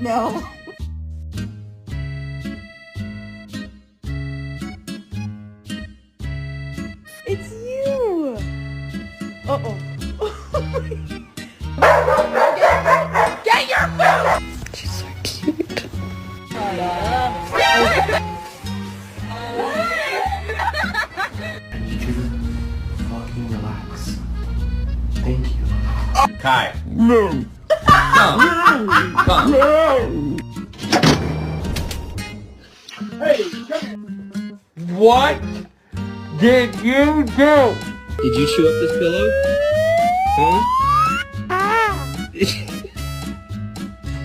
No. It's you. Uh-oh. Get your food! She's so cute. You two fucking relax. Thank you. Kai. No. Come. No. What did you do? Did you chew up this pillow? Huh?